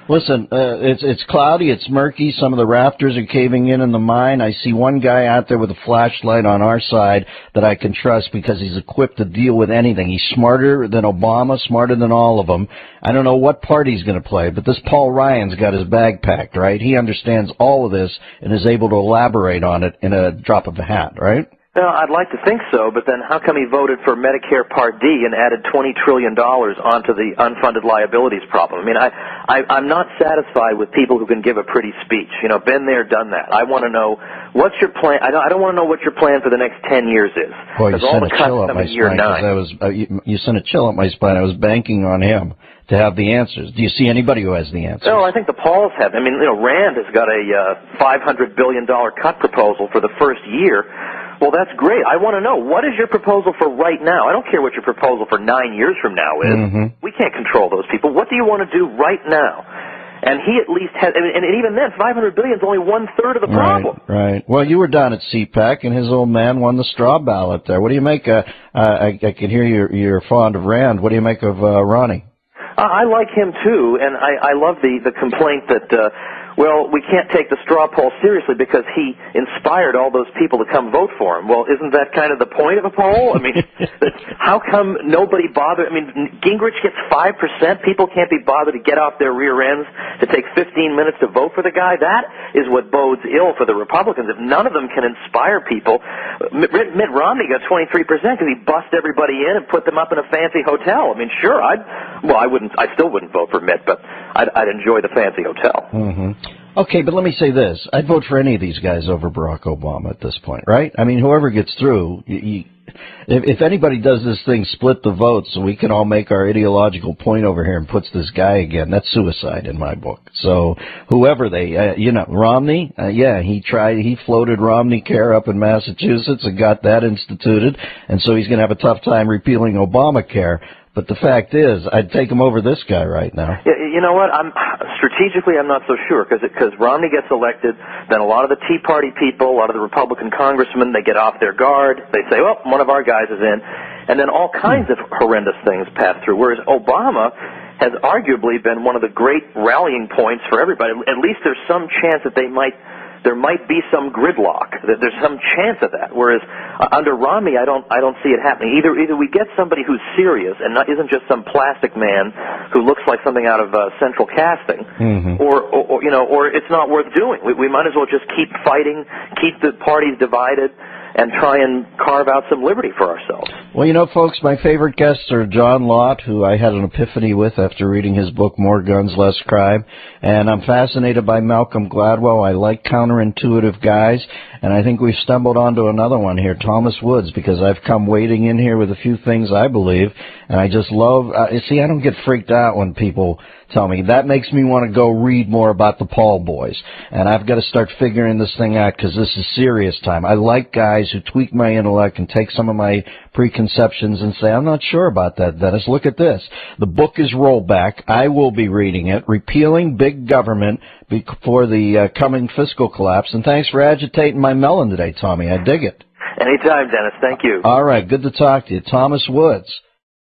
Listen, it's cloudy, it's murky, some of the rafters are caving in the mine. I see one guy out there with a flashlight on our side that I can trust because he's equipped to deal with anything. He's smarter than Obama, smarter than all of them. I don't know what part he's going to play, but this Paul Ryan's got his bag packed, right? He understands all of this and is able to elaborate on it in a drop of a hat, right? No, I'd like to think so, but then how come he voted for Medicare Part D and added $20 trillion onto the unfunded liabilities problem? I mean, I'm not satisfied with people who can give a pretty speech. You know, been there, done that. I want to know, what's your plan? I don't want to know what your plan for the next 10 years is. Boy, you sent a chill up my spine, because you sent a chill up my spine. I was banking on him to have the answers. Do you see anybody who has the answers? No, I think the Pauls have. I mean, you know, Rand has got a $500 billion cut proposal for the first year. Well, that's great. I want to know, what is your proposal for right now? I don't care what your proposal for 9 years from now is. We can't control those people. What do you want to do right now? And he at least has, and even then, $500 billion is only 1/3 of the problem. Right. Well, you were down at CPAC, and his old man won the straw ballot there. What do you make? I can hear you're fond of Rand. What do you make of Ronnie? I like him too, and I love the complaint that. Well, we can't take the straw poll seriously because he inspired all those people to come vote for him. Well, isn't that kind of the point of a poll? I mean, how come nobody bothered? I mean, Gingrich gets 5%. People can't be bothered to get off their rear ends to take 15 minutes to vote for the guy. That is what bodes ill for the Republicans. If none of them can inspire people, Mitt Romney got 23% because he bussed everybody in and put them up in a fancy hotel. I mean, sure, I still wouldn't vote for Mitt, but I'd enjoy the fancy hotel. Okay, but let me say this. I'd vote for any of these guys over Barack Obama at this point, right? I mean, whoever gets through, if anybody does this thing, split the vote so we can all make our ideological point over here and puts this guy again, that's suicide in my book. So whoever they, Romney, he floated Romney Care up in Massachusetts and got that instituted, and so he's going to have a tough time repealing Obamacare. But the fact is, I'd take him over this guy right now. Yeah, you know what? Strategically, I'm not so sure, because Romney gets elected, then a lot of the Tea Party people, a lot of the Republican congressmen, they get off their guard. They say, well, one of our guys is in. And then all kinds of horrendous things pass through, whereas Obama has arguably been one of the great rallying points for everybody. At least there's some chance that there might be some gridlock, that there's some chance of that. Whereas under Romney, I don't see it happening. Either we get somebody who's serious and isn't just some plastic man who looks like something out of Central Casting, or it's not worth doing. We might as well just keep fighting, keep the parties divided, and try and carve out some liberty for ourselves. Well, you know, folks, my favorite guests are John Lott, who I had an epiphany with after reading his book, More Guns, Less Crime, and I'm fascinated by Malcolm Gladwell. I like counterintuitive guys, and I think we've stumbled onto another one here, Thomas Woods, because I've come wading in here with a few things I believe, and I just love, see, I don't get freaked out when people tell me. That makes me want to go read more about the Paul boys, and I've got to start figuring this thing out because this is serious time. I like guys who tweak my intellect and take some of my preconceptions and say, I'm not sure about that, Dennis. Look at this. The book is Rollback. I will be reading it, Repealing Big Government Before the Coming Fiscal Collapse. And thanks for agitating my melon today, Tommy. I dig it. Anytime, Dennis. Thank you. All right. Good to talk to you. Thomas Woods.